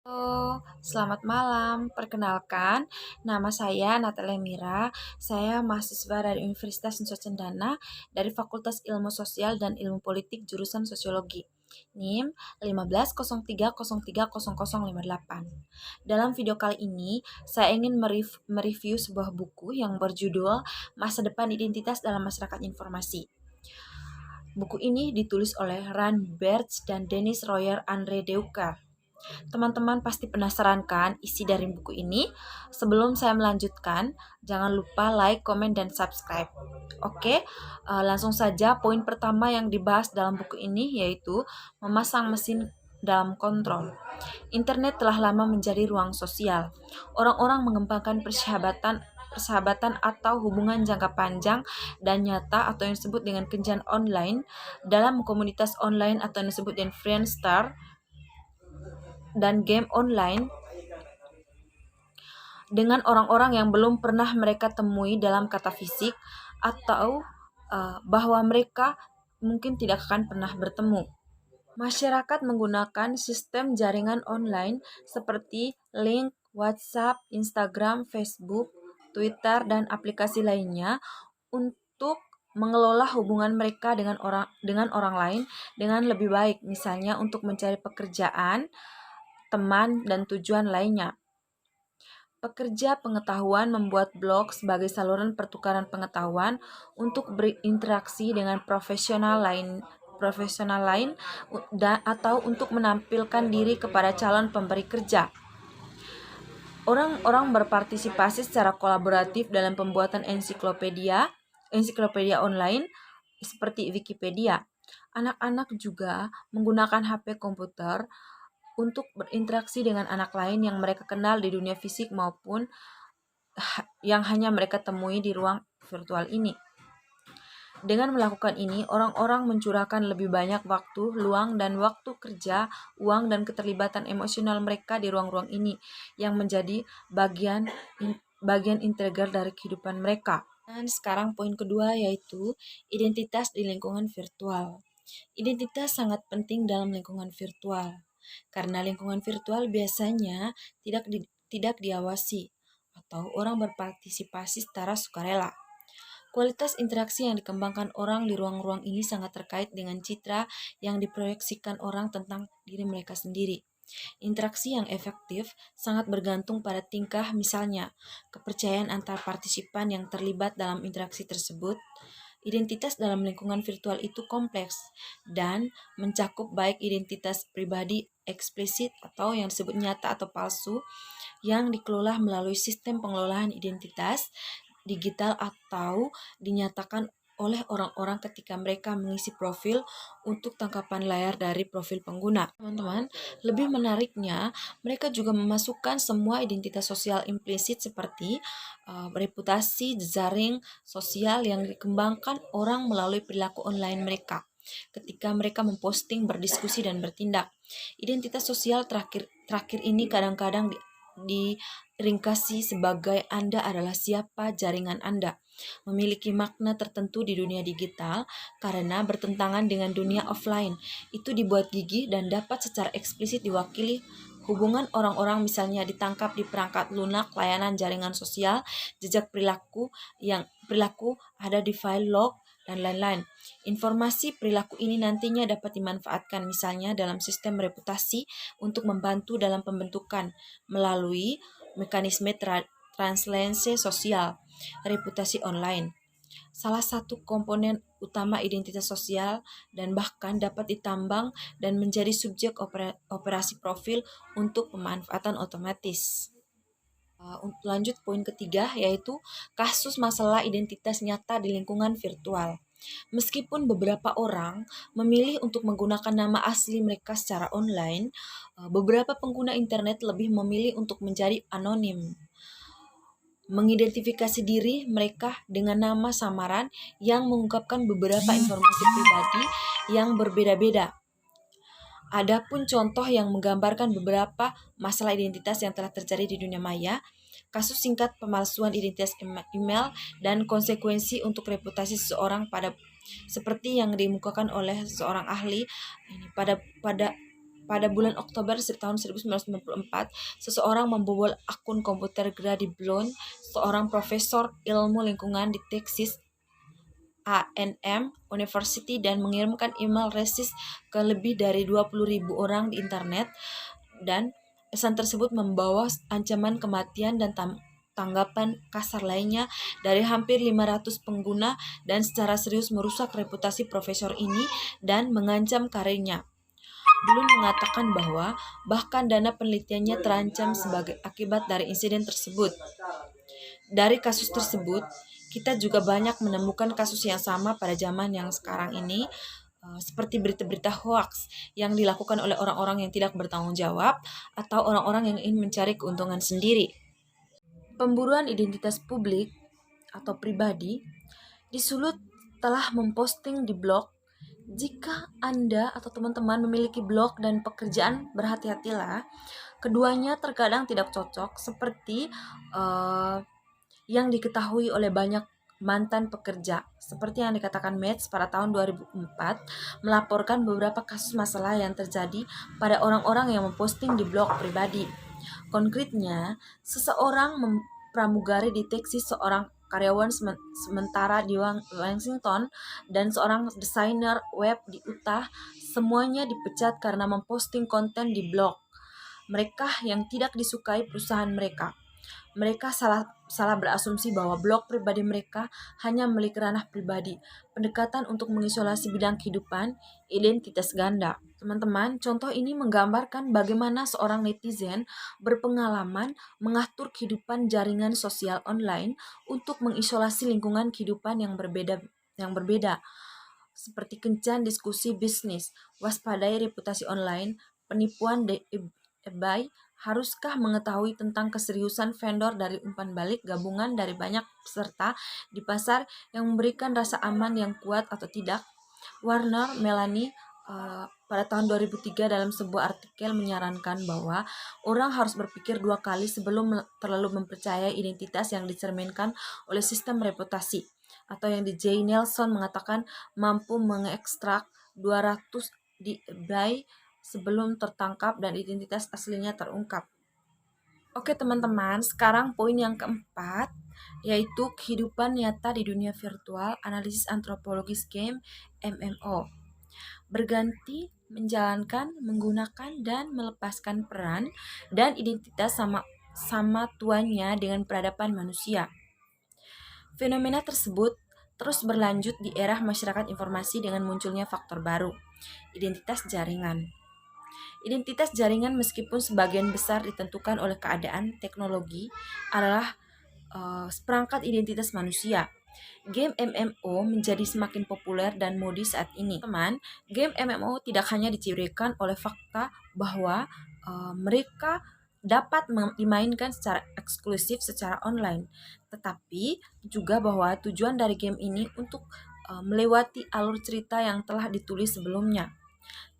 Halo, selamat malam. Perkenalkan, nama saya Natalia Mira. Saya mahasiswa dari Universitas Nusa Cendana dari Fakultas Ilmu Sosial dan Ilmu Politik jurusan Sosiologi. NIM 1503030058. Dalam video kali ini, saya ingin mereview sebuah buku yang berjudul Masa Depan Identitas dalam Masyarakat Informasi. Buku ini ditulis oleh Ran Bertz dan Dennis Royer Andre Deuker. Teman-teman pasti penasaran kan isi dari buku ini? Sebelum saya melanjutkan, jangan lupa like, komen, dan subscribe. Oke, langsung saja poin pertama yang dibahas dalam buku ini yaitu memasang mesin dalam kontrol. Internet telah lama menjadi ruang sosial. Orang-orang mengembangkan persahabatan atau hubungan jangka panjang dan nyata atau yang disebut dengan kencan online dalam komunitas online atau yang disebut dengan Friendster dan game online dengan orang-orang yang belum pernah mereka temui dalam kata fisik atau bahwa mereka mungkin tidak akan pernah bertemu. Masyarakat menggunakan sistem jaringan online seperti link, WhatsApp, Instagram, Facebook, Twitter, dan aplikasi lainnya untuk mengelola hubungan mereka dengan orang lain dengan lebih baik, misalnya untuk mencari pekerjaan, teman, dan tujuan lainnya. Pekerja pengetahuan membuat blog sebagai saluran pertukaran pengetahuan untuk berinteraksi dengan profesional lain atau untuk menampilkan diri kepada calon pemberi kerja. Orang-orang berpartisipasi secara kolaboratif dalam pembuatan ensiklopedia online seperti Wikipedia. Anak-anak juga menggunakan HP komputer untuk berinteraksi dengan anak lain yang mereka kenal di dunia fisik maupun yang hanya mereka temui di ruang virtual ini. Dengan melakukan ini, orang-orang mencurahkan lebih banyak waktu, luang, dan waktu kerja, uang, dan keterlibatan emosional mereka di ruang-ruang ini yang menjadi bagian integral dari kehidupan mereka. Dan sekarang poin kedua yaitu identitas di lingkungan virtual. Identitas sangat penting dalam lingkungan virtual karena lingkungan virtual biasanya tidak diawasi atau orang berpartisipasi secara sukarela. Kualitas interaksi yang dikembangkan orang di ruang-ruang ini sangat terkait dengan citra yang diproyeksikan orang tentang diri mereka sendiri. Interaksi yang efektif sangat bergantung pada tingkah, misalnya kepercayaan antar partisipan yang terlibat dalam interaksi tersebut. Identitas dalam lingkungan virtual itu kompleks dan mencakup baik identitas pribadi eksplisit atau yang disebut nyata atau palsu yang dikelola melalui sistem pengelolaan identitas digital atau dinyatakan oleh orang-orang ketika mereka mengisi profil untuk tangkapan layar dari profil pengguna. Teman-teman, lebih menariknya, mereka juga memasukkan semua identitas sosial implisit seperti reputasi, jejaring sosial yang dikembangkan orang melalui perilaku online mereka ketika mereka memposting, berdiskusi, dan bertindak. Identitas sosial terakhir ini kadang-kadang diringkasi sebagai Anda adalah siapa jaringan Anda, memiliki makna tertentu di dunia digital karena bertentangan dengan dunia offline. Itu dibuat gigih dan dapat secara eksplisit diwakili hubungan orang-orang, misalnya ditangkap di perangkat lunak layanan jaringan sosial, jejak perilaku ada di file log, dan lain-lain. Informasi perilaku ini nantinya dapat dimanfaatkan misalnya dalam sistem reputasi untuk membantu dalam pembentukan melalui mekanisme translasi sosial, reputasi online. Salah satu komponen utama identitas sosial dan bahkan dapat ditambang dan menjadi subjek operasi profil untuk pemanfaatan otomatis. Lanjut poin ketiga yaitu kasus masalah identitas nyata di lingkungan virtual. Meskipun beberapa orang memilih untuk menggunakan nama asli mereka secara online, beberapa pengguna internet lebih memilih untuk menjadi anonim, mengidentifikasi diri mereka dengan nama samaran yang mengungkapkan beberapa informasi pribadi yang berbeda-beda. Adapun contoh yang menggambarkan beberapa masalah identitas yang telah terjadi di dunia maya, kasus singkat pemalsuan identitas email dan konsekuensi untuk reputasi seseorang seperti yang dimukakan oleh seorang ahli pada pada bulan Oktober tahun 1994, seseorang membobol akun komputer Grady Blount, seorang profesor ilmu lingkungan di Texas A&M University, dan mengirimkan email rasis ke lebih dari 20.000 orang di internet, dan pesan tersebut membawa ancaman kematian dan tanggapan kasar lainnya dari hampir 500 pengguna, dan secara serius merusak reputasi profesor ini dan mengancam karirnya. Belum mengatakan bahwa bahkan dana penelitiannya terancam sebagai akibat dari insiden tersebut. Dari kasus tersebut, kita juga banyak menemukan kasus yang sama pada zaman yang sekarang ini, seperti berita-berita hoax yang dilakukan oleh orang-orang yang tidak bertanggung jawab atau orang-orang yang ingin mencari keuntungan sendiri. Pemburuan identitas publik atau pribadi disulut telah memposting di blog. Jika Anda atau teman-teman memiliki blog dan pekerjaan, berhati-hatilah. Keduanya terkadang tidak cocok, seperti yang diketahui oleh banyak mantan pekerja. Seperti yang dikatakan Match pada tahun 2004, melaporkan beberapa kasus masalah yang terjadi pada orang-orang yang memposting di blog pribadi. Konkretnya, seseorang pramugari di Texas, seorang karyawan sementara di Washington, dan seorang desainer web di Utah, semuanya dipecat karena memposting konten di blog mereka yang tidak disukai perusahaan mereka. Mereka salah berasumsi bahwa blog pribadi mereka hanya milik ranah pribadi. Pendekatan untuk mengisolasi bidang kehidupan identitas ganda. Teman-teman, contoh ini menggambarkan bagaimana seorang netizen berpengalaman mengatur kehidupan jaringan sosial online untuk mengisolasi lingkungan kehidupan yang berbeda. Seperti kencan diskusi bisnis, waspadai reputasi online, penipuan eBay. Haruskah mengetahui tentang keseriusan vendor dari umpan balik gabungan dari banyak peserta di pasar yang memberikan rasa aman yang kuat atau tidak? Warner Melanie pada tahun 2003 dalam sebuah artikel menyarankan bahwa orang harus berpikir dua kali sebelum terlalu mempercayai identitas yang dicerminkan oleh sistem reputasi, atau yang J. Nelson mengatakan mampu mengekstrak 200 di eBay sebelum tertangkap dan identitas aslinya terungkap. Oke teman-teman, sekarang poin yang keempat, yaitu kehidupan nyata di dunia virtual, analisis antropologis game MMO. Berganti menjalankan, menggunakan, dan melepaskan peran dan identitas sama tuannya dengan peradaban manusia. Fenomena tersebut terus berlanjut di era masyarakat informasi dengan munculnya faktor baru, identitas jaringan. Identitas jaringan, meskipun sebagian besar ditentukan oleh keadaan teknologi, adalah seperangkat identitas manusia. Game MMO menjadi semakin populer dan modis saat ini. Teman, game MMO tidak hanya dicirikan oleh fakta bahwa mereka dapat dimainkan secara eksklusif secara online, tetapi juga bahwa tujuan dari game ini untuk melewati alur cerita yang telah ditulis sebelumnya.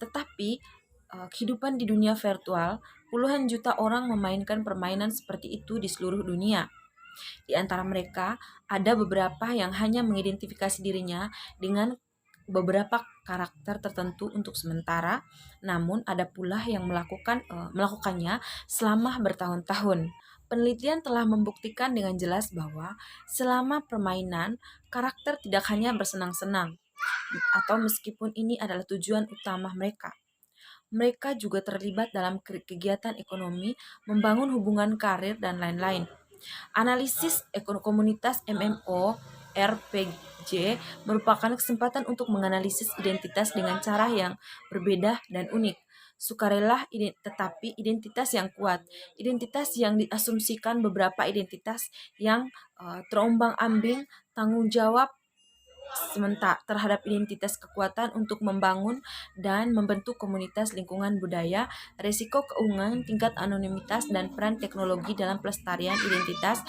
Tetapi kehidupan di dunia virtual, puluhan juta orang memainkan permainan seperti itu di seluruh dunia. Di antara mereka, ada beberapa yang hanya mengidentifikasi dirinya dengan beberapa karakter tertentu untuk sementara, namun ada pula yang melakukannya selama bertahun-tahun. Penelitian telah membuktikan dengan jelas bahwa selama permainan, karakter tidak hanya bersenang-senang, atau meskipun ini adalah tujuan utama mereka. Mereka juga terlibat dalam kegiatan ekonomi, membangun hubungan karir, dan lain-lain. Analisis komunitas MMO RPG merupakan kesempatan untuk menganalisis identitas dengan cara yang berbeda dan unik. Sukarela tetapi identitas yang kuat. Identitas yang diasumsikan beberapa identitas yang terombang-ambing, tanggung jawab sementara terhadap identitas, kekuatan untuk membangun dan membentuk komunitas, lingkungan budaya, resiko keuangan, tingkat anonimitas, dan peran teknologi dalam pelestarian identitas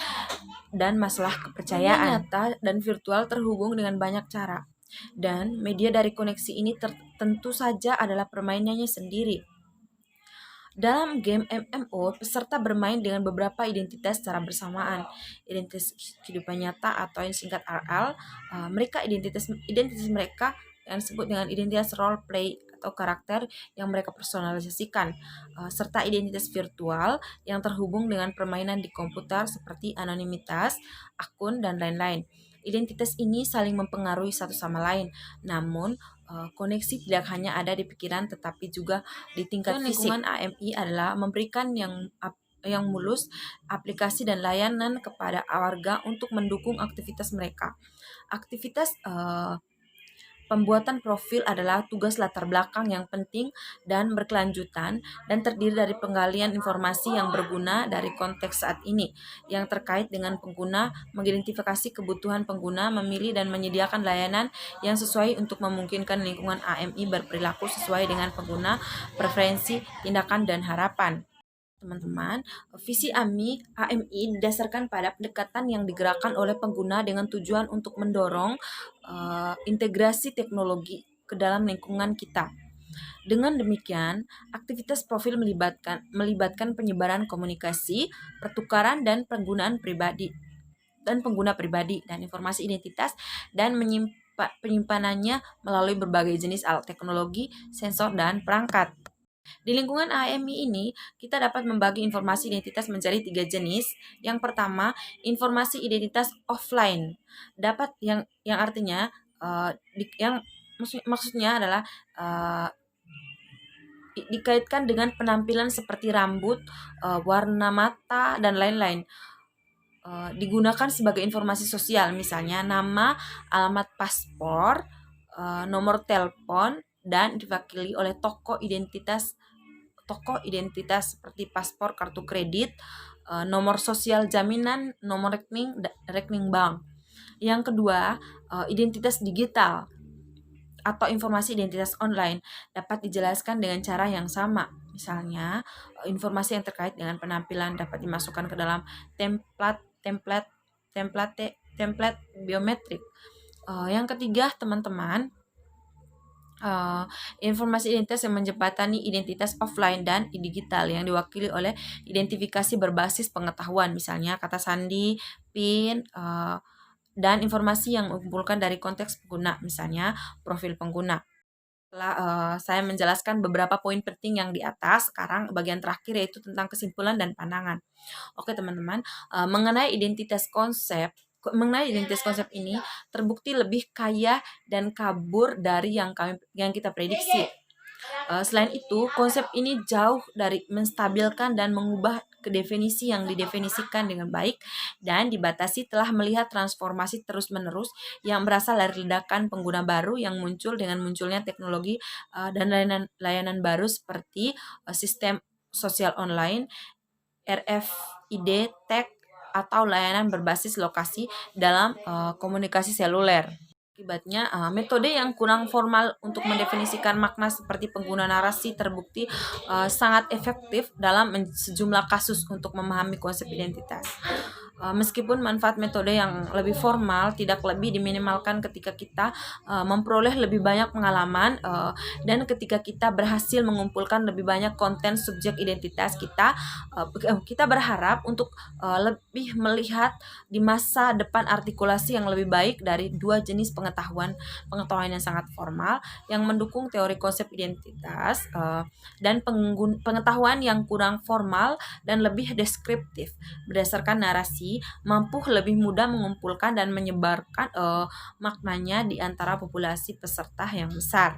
dan masalah kepercayaan. Nyata dan virtual terhubung dengan banyak cara, dan media dari koneksi ini tentu saja adalah permainannya sendiri. Dalam game MMO, peserta bermain dengan beberapa identitas secara bersamaan. Identitas kehidupan nyata atau yang singkat RL, identitas mereka yang disebut dengan identitas role play atau karakter yang mereka personalisasikan, serta identitas virtual yang terhubung dengan permainan di komputer seperti anonimitas, akun, dan lain-lain. Identitas ini saling mempengaruhi satu sama lain, namun koneksi tidak hanya ada di pikiran tetapi juga di tingkat fisik. Lingkungan AMI adalah memberikan yang mulus, aplikasi dan layanan kepada warga untuk mendukung aktivitas mereka. Aktivitas pembuatan profil adalah tugas latar belakang yang penting dan berkelanjutan dan terdiri dari penggalian informasi yang berguna dari konteks saat ini yang terkait dengan pengguna, mengidentifikasi kebutuhan pengguna, memilih dan menyediakan layanan yang sesuai untuk memungkinkan lingkungan AMI berperilaku sesuai dengan pengguna, preferensi, tindakan, dan harapan. Teman-teman, visi AMI didasarkan pada pendekatan yang digerakkan oleh pengguna dengan tujuan untuk mendorong integrasi teknologi ke dalam lingkungan kita. Dengan demikian, aktivitas profil melibatkan penyebaran komunikasi, pertukaran dan penggunaan pribadi dan pengguna pribadi dan informasi identitas dan penyimpanannya melalui berbagai jenis alat teknologi, sensor dan perangkat. Di lingkungan AMI ini, kita dapat membagi informasi identitas menjadi 3 jenis. Yang pertama, informasi identitas offline. Dapat yang artinya yang maksudnya adalah dikaitkan dengan penampilan seperti rambut, warna mata dan lain-lain. Digunakan sebagai informasi sosial, misalnya nama, alamat paspor, nomor telepon, dan diwakili oleh tokoh identitas seperti paspor, kartu kredit, nomor sosial jaminan, nomor rekening bank. Yang kedua, identitas digital atau informasi identitas online dapat dijelaskan dengan cara yang sama. Misalnya, informasi yang terkait dengan penampilan dapat dimasukkan ke dalam template biometrik. Yang ketiga, teman-teman, informasi identitas yang menjembatani identitas offline dan digital yang diwakili oleh identifikasi berbasis pengetahuan, misalnya kata sandi, PIN, dan informasi yang dikumpulkan dari konteks pengguna, misalnya profil pengguna. Setelah saya menjelaskan beberapa poin penting yang di atas, sekarang bagian terakhir yaitu tentang kesimpulan dan pandangan. Oke teman-teman, mengenai identitas konsep ini terbukti lebih kaya dan kabur dari yang kita prediksi. Selain itu, konsep ini jauh dari menstabilkan dan mengubah ke definisi yang didefinisikan dengan baik dan dibatasi telah melihat transformasi terus-menerus yang berasal dari ledakan pengguna baru yang muncul dengan munculnya teknologi dan layanan baru seperti sistem sosial online, RFID tag, atau layanan berbasis lokasi dalam komunikasi seluler. Akibatnya, metode yang kurang formal untuk mendefinisikan makna seperti pengguna narasi terbukti sangat efektif dalam sejumlah kasus untuk memahami konsep identitas. Meskipun manfaat metode yang lebih formal tidak lebih diminimalkan ketika kita memperoleh lebih banyak pengalaman dan ketika kita berhasil mengumpulkan lebih banyak konten subjek identitas kita berharap untuk lebih melihat di masa depan artikulasi yang lebih baik dari dua jenis pengetahuan yang sangat formal yang mendukung teori konsep identitas dan pengetahuan yang kurang formal dan lebih deskriptif berdasarkan narasi mampu lebih mudah mengumpulkan dan menyebarkan maknanya di antara populasi peserta yang besar.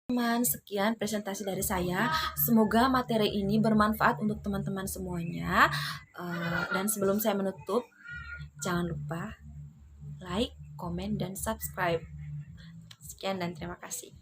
Teman, sekian presentasi dari saya. Semoga materi ini bermanfaat untuk teman-teman semuanya. Dan sebelum saya menutup, jangan lupa like, komen, dan subscribe. Sekian dan terima kasih.